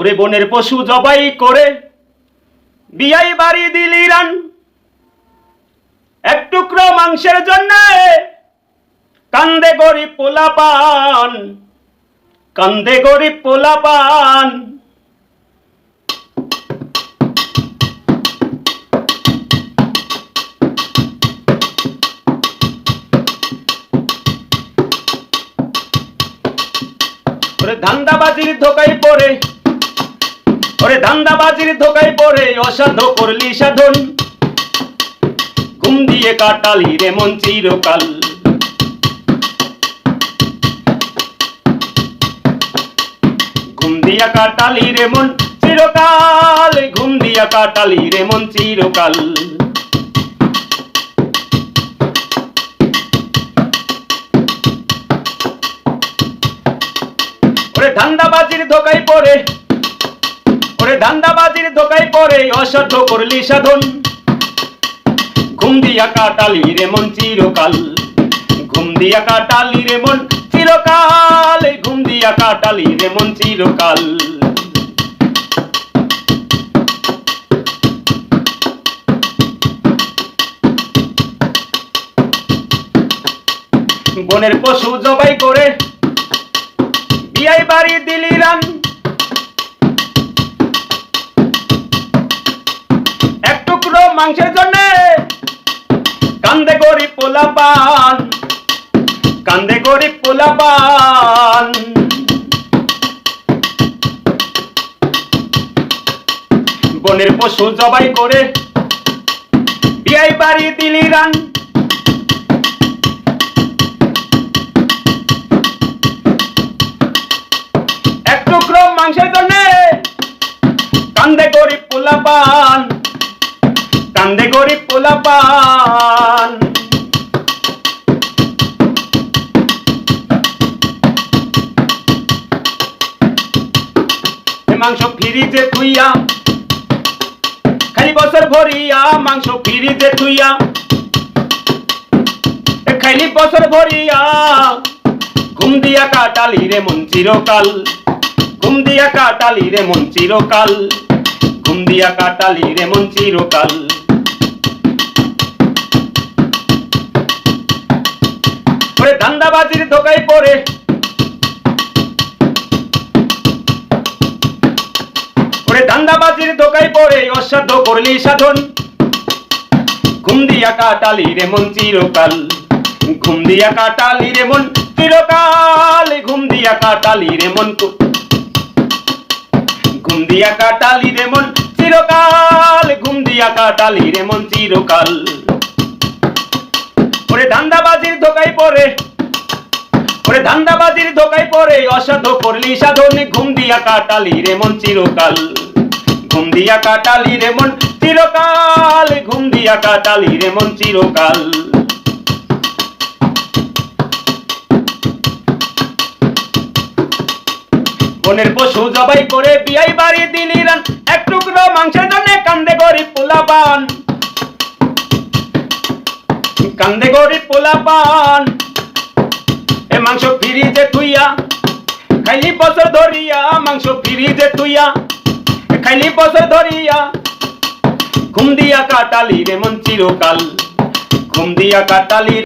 ওরে বনের পশু জবাই করে বিয়াই বাড়ি দিলি রান, এক টুকরো মাংসের জন্য কান্দে গরিব পোলাপান, কান্দে গরিব পোলাপান। ওরে ধান্দাবাজির ধোকায় পড়ে, ওরে ধান্দাবাজির ধোকায় পড়ে অসাধ্য করলি সাধন, ঘুম দিয়ে কাটালি রে মন চিরকাল। ঘুম দিয়া কাটালি রে মন চিরকাল, ঘুম দিয়া কাটালি রে মন চিরকাল। ওরে ধান্দাবাজির ধোকায় পড়ে, ওরে ধান্দাবাজির ধোকায় পড়ে অসাধ্য করলি সাধন, ঘুম দিয়া কাটালি রে মন চিরকাল। ঘুম দিয়া কাটালি রে মন চিরকাল, ঘুম দিয়া কাটালি রে মন চিরকাল। বনের পশু জবাই করে বিয়াই বাড়ি দিলি রান, এক টুকরো মাংসের জন্য কান্দে গরিব পোলাপান, কান্দে গরিব পোলাপান। বনের পশু জবাই করে বিয়াই বাড়ি দিলি রান, এক টুকরো মাংসের জন্য কান্দে গরিব পোলাপান, কান্দে গরিব পোলাপান। মাংস ফ্রিজে থুইয়া খালি বছর ভরিয়া, মাংস ফ্রিজে থুইয়া খালি বছর ভরিয়া, ঘুম দিয়া কাটালি রে মন চিরকাল, ঘুম দিয়া কাটালি রে মন চিরকাল, ঘুম দিয়া কাটালি রে মন চিরকাল। ওরে ধান্দাবাজির ধোকায় পড়ে, ওরে ধান্দাবাজির ধোকায় পড়ে অসাধ্য করলি সাধন, ঘুম দিয়া কাটালি রে মন চিরকাল, ঘুম দিয়া কাটালি রে মন চিরকাল, ঘুম দিয়া কাটালি রে মন, ঘুম দিয়া কাটালি রে মন চিরকাল, ঘুম দিয়া কাটালি রে মন চিরকাল। ওরে ধান্দাবাজির ধোকায় পড়ে, ওরে ধান্দাবাজির ধোকায় পড়ে অসাধ্য করলি সাধন, ঘুম দিয়া কাটালি রে মন চিরকাল, ঘুম দিয়া কাটালি রে মন চিরকাল, ঘুম দিয়া কাটালি রে মন চিরকাল। বনের পশু জবাই করে বিয়াই বাড়ি দিলি রান, এক টুকরো মাংসের জন্য কান্দে গরিব পোলাপান, কান্দে গরিব পোলাপান। এ মাংস ফ্রিজে থুইয়া খাইলি বছর ধরিয়া, মাংস ফ্রিজে থুইয়া খাইলি বছর ধরিয়া, ঘুম দিয়া কাটালি রে মন চিরকাল, ঘুম দিয়া কাটালি।